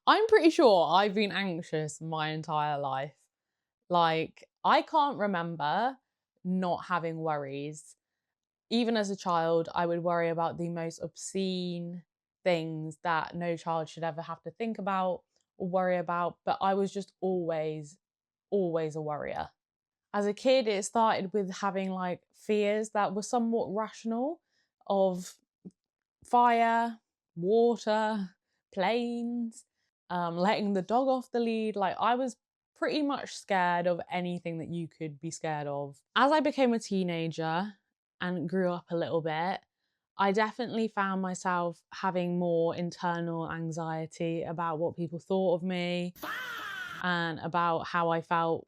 I'm pretty sure I've been anxious my entire life. Like, I can't remember not having worries. Even as a child, I would worry about the most obscene things that no child should ever have to think about or worry about. But I was just always a worrier. As a kid, it started with having like fears that were somewhat rational of fire, water, planes, letting the dog off the lead. Like, I was pretty much scared of anything that you could be scared of. As I became a teenager and grew up a little bit, I definitely found myself having more internal anxiety about what people thought of me and about how I felt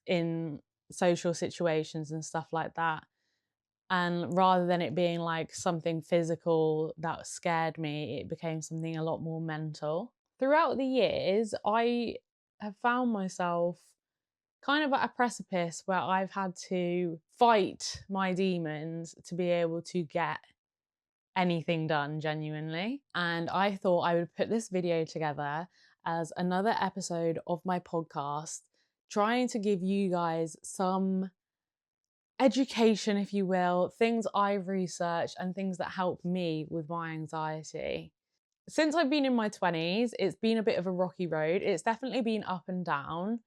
in social situations and stuff like that. And rather than it being like something physical that scared me, it became something a lot more mental. Throughout the years, I have found myself kind of at a precipice where I've had to fight my demons to be able to get anything done genuinely. And I thought I would put this video together as another episode of my podcast, trying to give you guys some education, if you will, things I've researched and things that help me with my anxiety. Since I've been in my 20s, it's been a bit of a rocky road. It's definitely been up and down,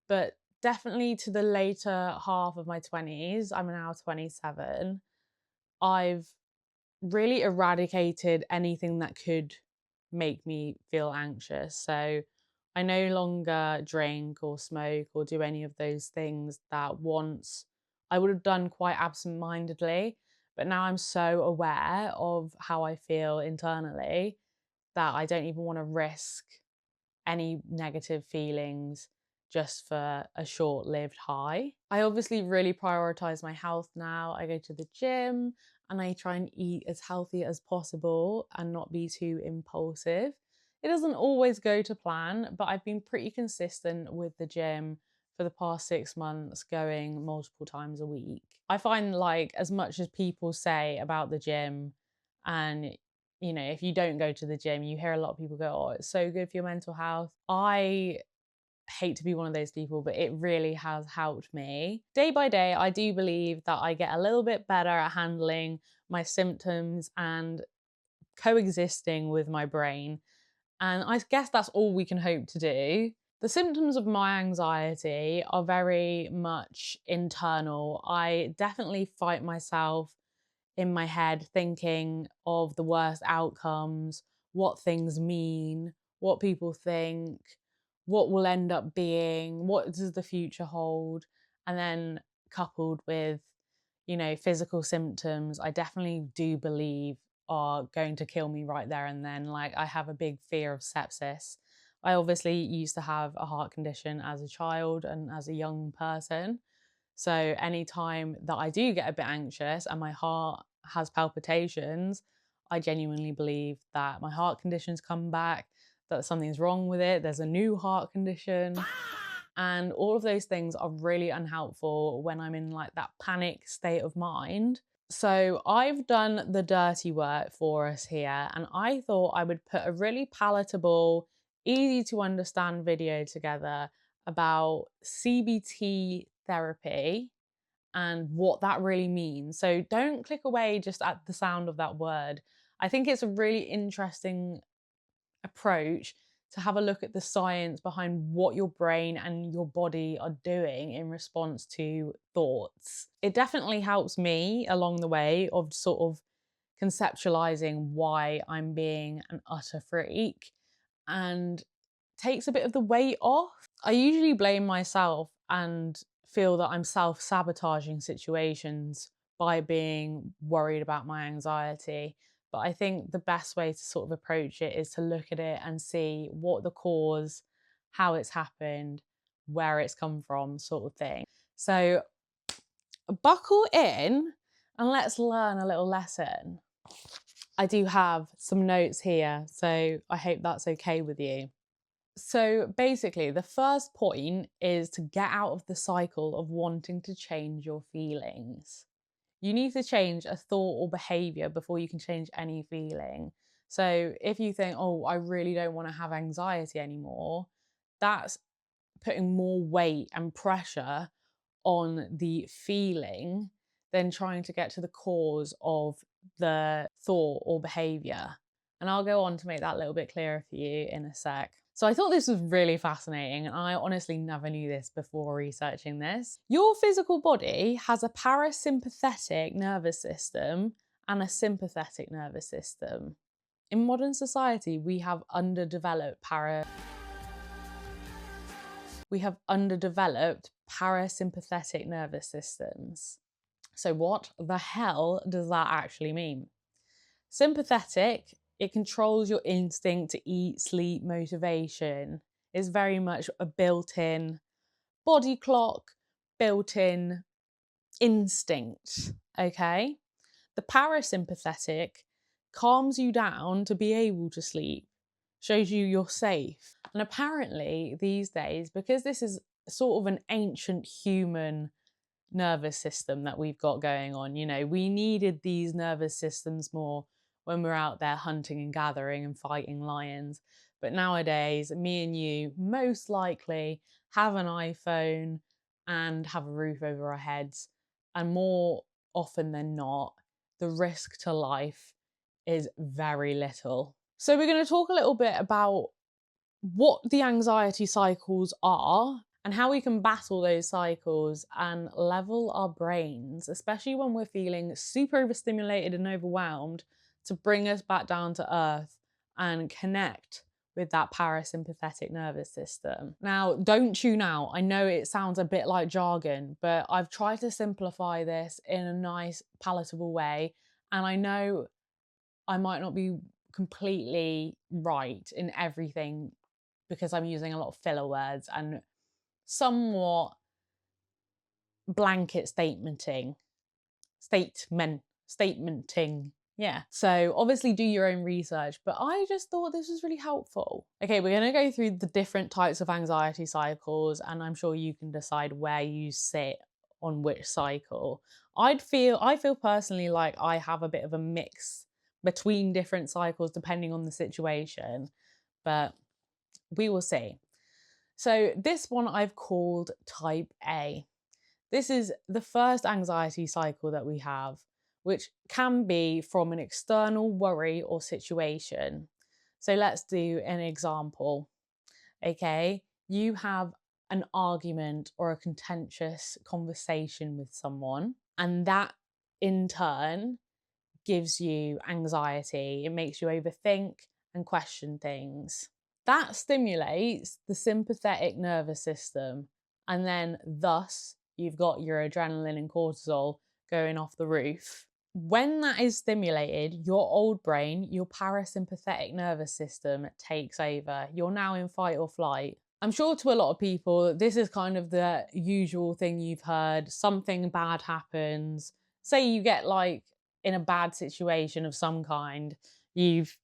but definitely to the later half of my 20s, I'm now 27, I've really eradicated anything that could make me feel anxious. So I no longer drink or smoke or do any of those things that once I would have done quite absent-mindedly. But now I'm so aware of how I feel internally that I don't even want to risk any negative feelings just for a short-lived high. I obviously really prioritize my health now. I go to the gym and I try and eat as healthy as possible and not be too impulsive. It doesn't always go to plan, but I've been pretty consistent with the gym for the past 6 months, going multiple times a week. I find, like, as much as people say about the gym, and if you don't go to the gym, you hear a lot of people go, oh, it's so good for your mental health. I hate to be one of those people, but it really has helped me. Day by day, I do believe that I get a little bit better at handling my symptoms and coexisting with my brain. And I guess that's all we can hope to do. The symptoms of my anxiety are very much internal. I definitely fight myself in my head thinking of the worst outcomes, what things mean, what people think, what will end up being, what does the future hold, and then coupled with, physical symptoms, I definitely do believe are going to kill me right there and then. Like, I have a big fear of sepsis. I obviously used to have a heart condition as a child and as a young person. So anytime that I do get a bit anxious and my heart has palpitations, I genuinely believe that my heart condition's come back, that something's wrong with it, there's a new heart condition. And all of those things are really unhelpful when I'm in like that panic state of mind. So I've done the dirty work for us here, and I thought I would put a really palatable, easy to understand video together about CBT therapy and what that really means. So don't click away just at the sound of that word. I think it's a really interesting approach to have a look at the science behind what your brain and your body are doing in response to thoughts. It definitely helps me along the way of sort of conceptualizing why I'm being an utter freak and takes a bit of the weight off. I usually blame myself and feel that I'm self-sabotaging situations by being worried about my anxiety. But I think the best way to sort of approach it is to look at it and see what the cause, how it's happened, where it's come from, sort of thing. So buckle in and let's learn a little lesson. I do have some notes here, so I hope that's okay with you. So basically, the first point is to get out of the cycle of wanting to change your feelings. You need to change a thought or behavior before you can change any feeling. So if you think, oh, I really don't want to have anxiety anymore, that's putting more weight and pressure on the feeling than trying to get to the cause of the thought or behavior. And I'll go on to make that a little bit clearer for you in a sec. So I thought this was really fascinating, and I honestly never knew this before researching this. Your physical body has a parasympathetic nervous system and a sympathetic nervous system. In modern society, we have underdeveloped parasympathetic nervous systems. So what the hell does that actually mean? Sympathetic, it controls your instinct to eat, sleep, motivation. It's very much a built-in body clock, built-in instinct, okay? The parasympathetic calms you down to be able to sleep, shows you you're safe. And apparently these days, because this is sort of an ancient human nervous system that we've got going on, you know, we needed these nervous systems more when we're out there hunting and gathering and fighting lions. But nowadays, me and you most likely have an iPhone and have a roof over our heads. And more often than not, the risk to life is very little. So we're going to talk a little bit about what the anxiety cycles are and how we can battle those cycles and level our brains, especially when we're feeling super overstimulated and overwhelmed, to bring us back down to earth and connect with that parasympathetic nervous system. Now, don't tune out. I know it sounds a bit like jargon, but I've tried to simplify this in a nice, palatable way. And I know I might not be completely right in everything because I'm using a lot of filler words and somewhat blanket statementing. Yeah. So obviously do your own research, but I just thought this was really helpful. Okay, we're going to go through the different types of anxiety cycles, and I'm sure you can decide where you sit on which cycle. I feel personally like I have a bit of a mix between different cycles depending on the situation, but we will see. So this one I've called type A. This is the first anxiety cycle that we have, which can be from an external worry or situation. So let's do an example. Okay, you have an argument or a contentious conversation with someone, and that in turn gives you anxiety. It makes you overthink and question things. That stimulates the sympathetic nervous system, and then thus you've got your adrenaline and cortisol going off the roof. When that is stimulated, your old brain, your parasympathetic nervous system takes over. You're now in fight or flight. I'm sure to a lot of people, this is kind of the usual thing you've heard. Something bad happens. Say you get like in a bad situation of some kind, you've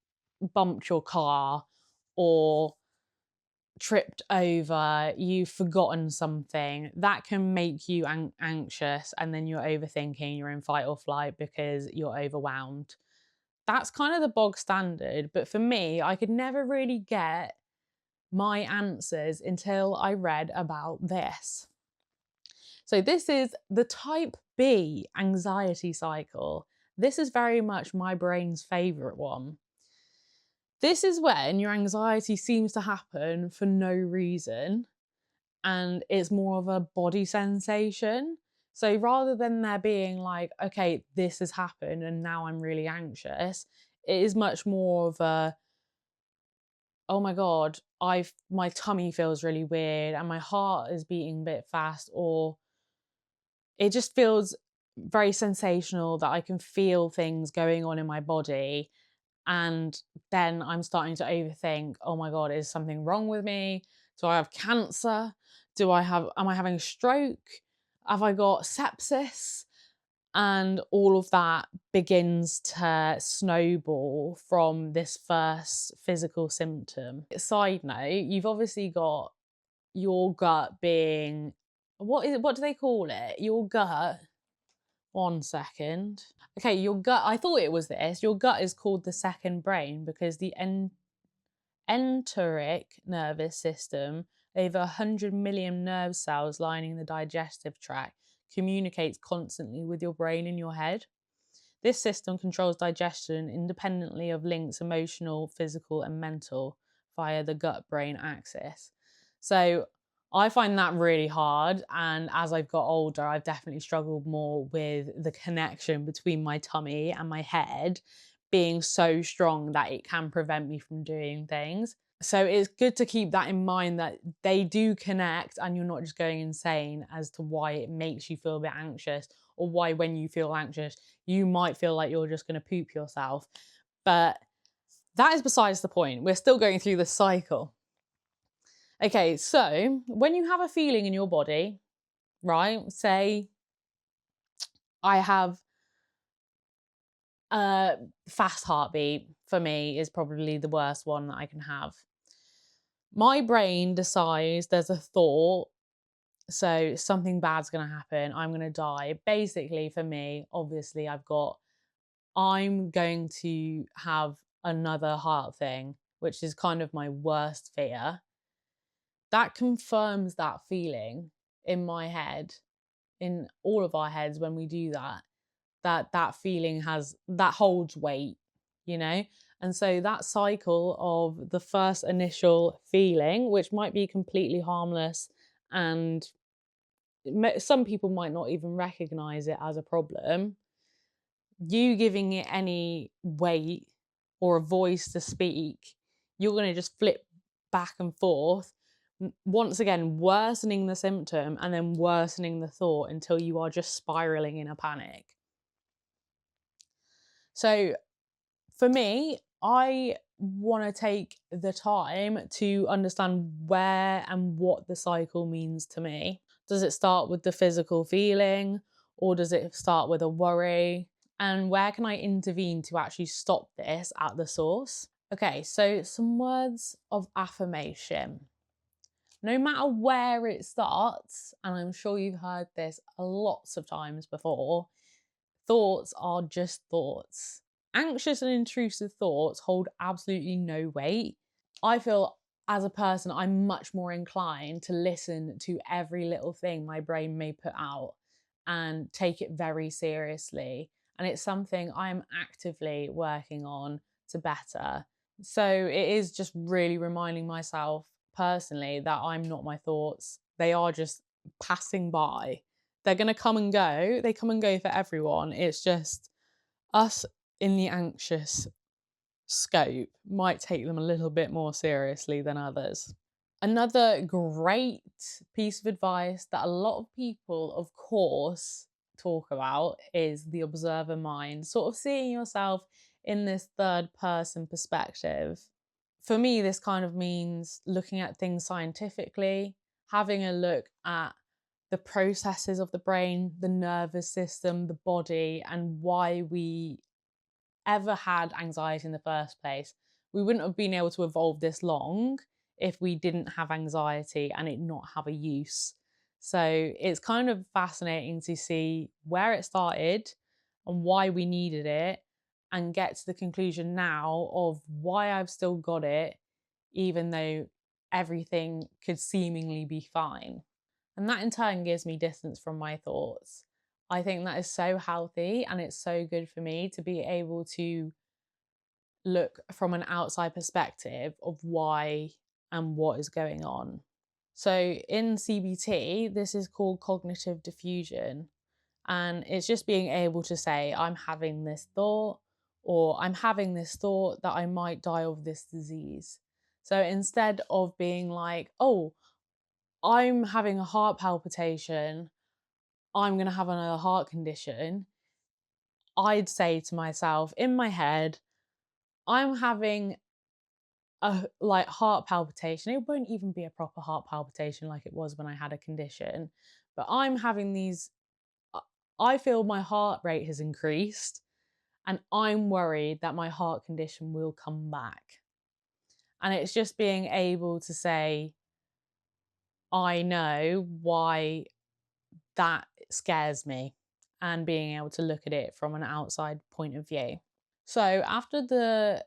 bumped your car or tripped over, you've forgotten something, that can make you anxious, and then you're overthinking, you're in fight or flight because you're overwhelmed. That's kind of the bog standard, but for me, I could never really get my answers until I read about this. So this is the type B anxiety cycle. This is very much my brain's favourite one. This is when your anxiety seems to happen for no reason and it's more of a body sensation. So rather than there being like, okay, this has happened and now I'm really anxious, it is much more of a, oh my God, my tummy feels really weird and my heart is beating a bit fast, or it just feels very sensational that I can feel things going on in my body. And then I'm starting to overthink, oh my God, is something wrong with me? Do I have cancer? Am I having a stroke? Have I got sepsis? And all of that begins to snowball from this first physical symptom. Side note, you've obviously got your gut being, what do they call it? Your gut, 1 second. Okay, your gut, I thought it was this. Your gut is called the second brain because the enteric nervous system, over 100 million nerve cells lining the digestive tract, communicates constantly with your brain in your head. This system controls digestion independently of links emotional, physical, and mental via the gut brain axis. So I find that really hard. And as I've got older, I've definitely struggled more with the connection between my tummy and my head being so strong that it can prevent me from doing things. So it's good to keep that in mind, that they do connect and you're not just going insane as to why it makes you feel a bit anxious, or why when you feel anxious, you might feel like you're just going to poop yourself. But that is besides the point. We're still going through the cycle. Okay, so when you have a feeling in your body, right? Say I have a fast heartbeat, for me, is probably the worst one that I can have. My brain decides there's a thought, so something bad's going to happen, I'm going to die. Basically, for me, obviously, I'm going to have another heart thing, which is kind of my worst fear. That confirms that feeling in my head, in all of our heads when we do that, that feeling that holds weight, you know? And so that cycle of the first initial feeling, which might be completely harmless, and some people might not even recognize it as a problem, you giving it any weight or a voice to speak, you're going to just flip back and forth, once again worsening the symptom and then worsening the thought until you are just spiraling in a panic. So for me, I want to take the time to understand where and what the cycle means to me. Does it start with the physical feeling, or does it start with a worry? And where can I intervene to actually stop this at the source? Okay, so some words of affirmation. No matter where it starts, and I'm sure you've heard this lots of times before, thoughts are just thoughts. Anxious and intrusive thoughts hold absolutely no weight. I feel as a person, I'm much more inclined to listen to every little thing my brain may put out and take it very seriously. And it's something I'm actively working on to better. So it is just really reminding myself personally that I'm not my thoughts. They are just passing by. They're going to come and go. They come and go for everyone. It's just us in the anxious scope might take them a little bit more seriously than others. Another great piece of advice that a lot of people, of course, talk about is the observer mind, sort of seeing yourself in this third person perspective. For me, this kind of means looking at things scientifically, having a look at the processes of the brain, the nervous system, the body, and why we ever had anxiety in the first place. We wouldn't have been able to evolve this long if we didn't have anxiety and it not have a use. So it's kind of fascinating to see where it started and why we needed it, and get to the conclusion now of why I've still got it, even though everything could seemingly be fine. And that in turn gives me distance from my thoughts. I think that is so healthy, and it's so good for me to be able to look from an outside perspective of why and what is going on. So in CBT, this is called cognitive diffusion. And it's just being able to say, I'm having this thought, or I'm having this thought that I might die of this disease. So instead of being like, oh, I'm having a heart palpitation, I'm going to have another heart condition, I'd say to myself in my head, I'm having a heart palpitation. It won't even be a proper heart palpitation like it was when I had a condition, but I'm having these, I feel my heart rate has increased and I'm worried that my heart condition will come back. And it's just being able to say, I know why that scares me, and being able to look at it from an outside point of view. So after the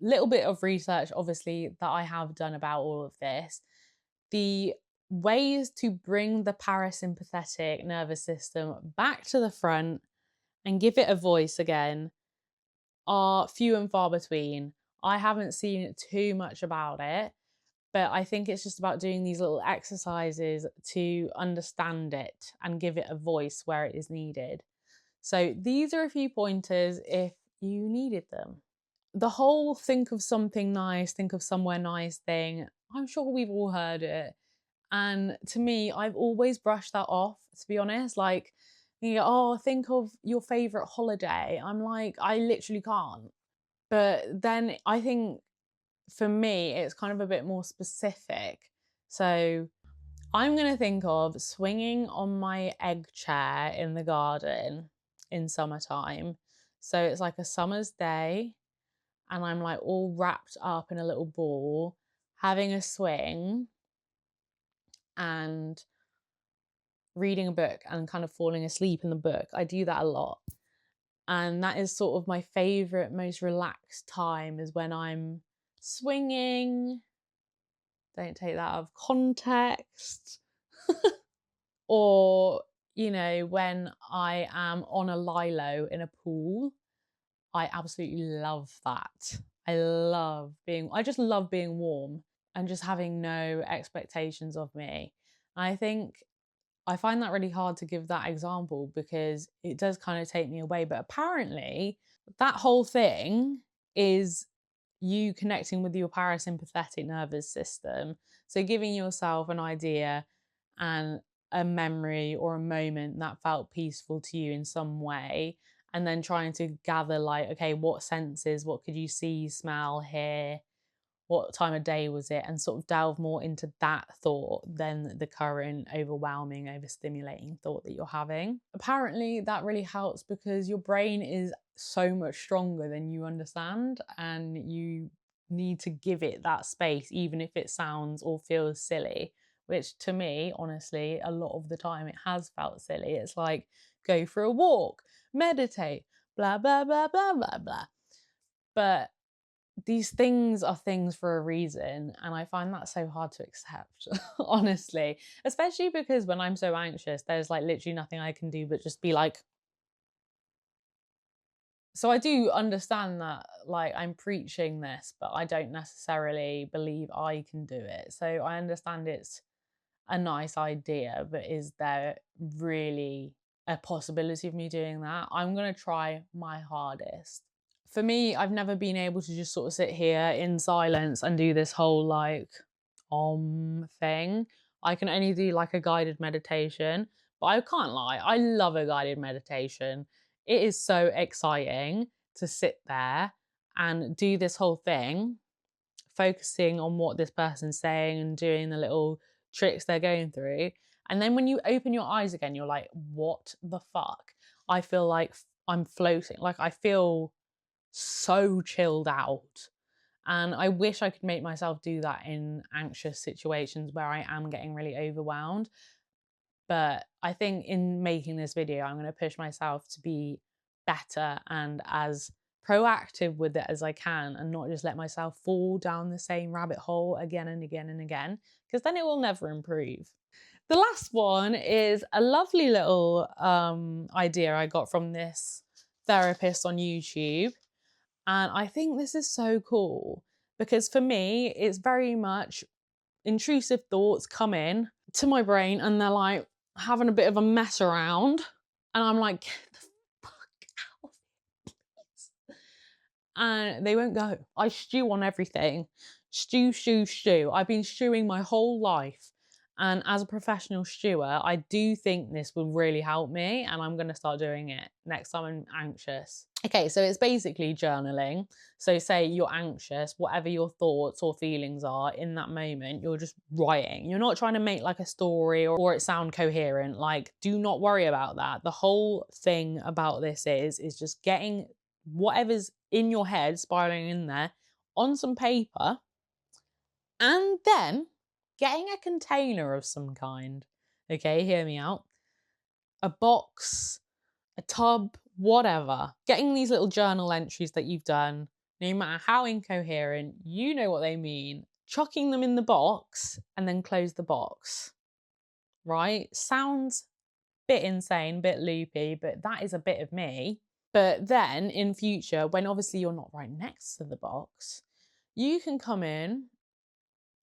little bit of research, obviously, that I have done about all of this, the ways to bring the parasympathetic nervous system back to the front and give it a voice again are few and far between. I haven't seen too much about it, but I think it's just about doing these little exercises to understand it and give it a voice where it is needed. So these are a few pointers if you needed them. The whole think of something nice, think of somewhere nice thing, I'm sure we've all heard it. And to me, I've always brushed that off, to be honest. Like, you go, oh, think of your favourite holiday. I'm like, I literally can't. But then I think for me, it's kind of a bit more specific. So I'm going to think of swinging on my egg chair in the garden in summertime. So it's like a summer's day, and I'm like all wrapped up in a little ball, having a swing and reading a book and kind of falling asleep in the book. I do that a lot. And that is sort of my favourite, most relaxed time, is when I'm swinging. Don't take that out of context. Or, you know, when I am on a lilo in a pool. I absolutely love that. I just love being warm and just having no expectations of me. And I think I find that really hard to give that example because it does kind of take me away. But apparently, that whole thing is you connecting with your parasympathetic nervous system. So giving yourself an idea and a memory or a moment that felt peaceful to you in some way, and then trying to gather, like, okay, what senses, what could you see, smell, hear, what time of day was it, and sort of delve more into that thought than the current overwhelming, overstimulating thought that you're having. Apparently that really helps because your brain is so much stronger than you understand, and you need to give it that space even if it sounds or feels silly, which to me, honestly, a lot of the time it has felt silly. It's like, go for a walk, meditate, blah blah blah blah blah blah. But these things are things for a reason, and I find that so hard to accept, honestly, especially because when I'm so anxious, there's like literally nothing I can do but just be like. So I do understand that, like, I'm preaching this, but I don't necessarily believe I can do it. So I understand it's a nice idea, but is there really a possibility of me doing that? I'm going to try my hardest. For me, I've never been able to just sort of sit here in silence and do this whole like thing. I can only do like a guided meditation, but I can't lie, I love a guided meditation. It is so exciting to sit there and do this whole thing, focusing on what this person's saying and doing the little tricks they're going through. And then when you open your eyes again, you're like, what the fuck? I feel like I'm floating. Like, I feel so chilled out. And I wish I could make myself do that in anxious situations where I am getting really overwhelmed. But I think in making this video, I'm going to push myself to be better and as proactive with it as I can, and not just let myself fall down the same rabbit hole again and again and again, because then it will never improve. The last one is a lovely little idea I got from this therapist on YouTube. And I think this is so cool because for me, it's very much intrusive thoughts come in to my brain and they're like having a bit of a mess around. And I'm like, get the fuck out of here, please. And they won't go. I stew on everything. Stew, stew, stew. I've been stewing my whole life. And as a professional stewer, I do think this will really help me, and I'm going to start doing it next time I'm anxious. Okay, so it's basically journaling. So say you're anxious, whatever your thoughts or feelings are in that moment, you're just writing. You're not trying to make like a story or it sound coherent. Like, do not worry about that. The whole thing about this is just getting whatever's in your head spiraling in there on some paper, and then getting a container of some kind. Okay, hear me out. A box, a tub, whatever. Getting these little journal entries that you've done, no matter how incoherent, you know what they mean, chucking them in the box and then close the box, right? Sounds a bit insane, bit loopy, but that is a bit of me. But then in future, when obviously you're not right next to the box, you can come in.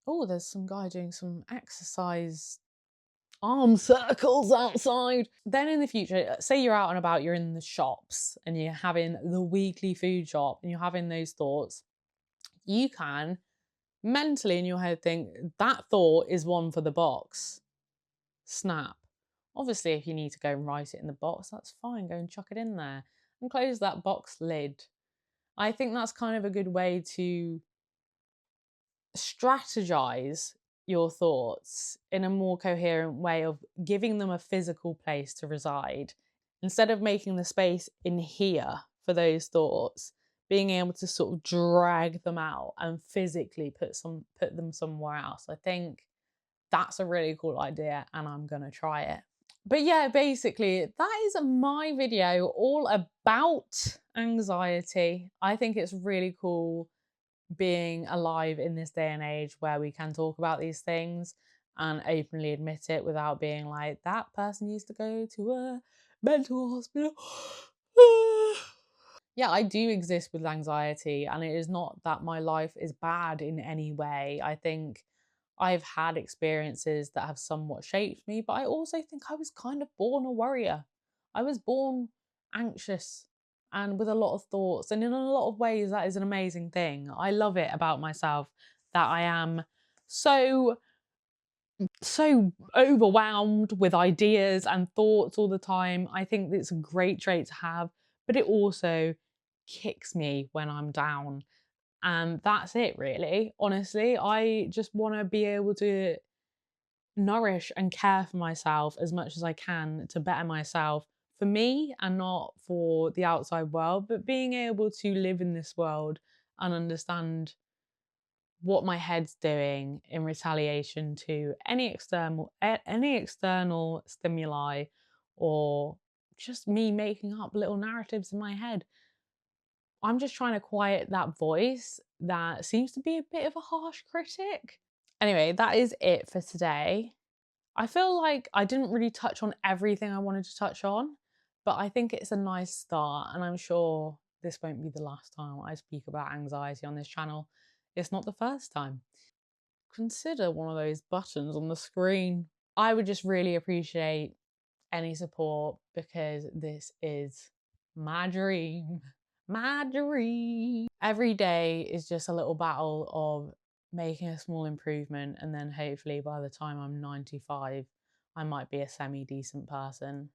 Oh, there's some guy doing some exercise arm circles outside. Then in the future, say you're out and about, you're in the shops and you're having the weekly food shop and you're having those thoughts, you can mentally in your head think that thought is one for the box. Snap. Obviously, if you need to go and write it in the box, that's fine. Go and chuck it in there and close that box lid. I think that's kind of a good way to strategize your thoughts in a more coherent way of giving them a physical place to reside. Instead of making the space in here for those thoughts, being able to sort of drag them out and physically put them somewhere else. I think that's a really cool idea and I'm going to try it. But yeah, basically, that is my video all about anxiety. I think it's really cool being alive in this day and age where we can talk about these things and openly admit it without being like, that person used to go to a mental hospital. Yeah, I do exist with anxiety, and it is not that my life is bad in any way. I think I've had experiences that have somewhat shaped me, but I also think I was kind of born a worrier. I was born anxious and with a lot of thoughts, and in a lot of ways, that is an amazing thing. I love it about myself that I am so overwhelmed with ideas and thoughts all the time. I think it's a great trait to have, but it also kicks me when I'm down. And that's it, really. Honestly, I just want to be able to nourish and care for myself as much as I can to better myself for me and not for the outside world, but being able to live in this world and understand what my head's doing in retaliation to any external stimuli or just me making up little narratives in my head. I'm just trying to quiet that voice that seems to be a bit of a harsh critic. Anyway, that is it for today. I feel like I didn't really touch on everything I wanted to touch on, but I think it's a nice start, and I'm sure this won't be the last time I speak about anxiety on this channel. It's not the first time. Consider one of those buttons on the screen. I would just really appreciate any support because this is my dream. My dream. Every day is just a little battle of making a small improvement, and then hopefully by the time I'm 95, I might be a semi-decent person.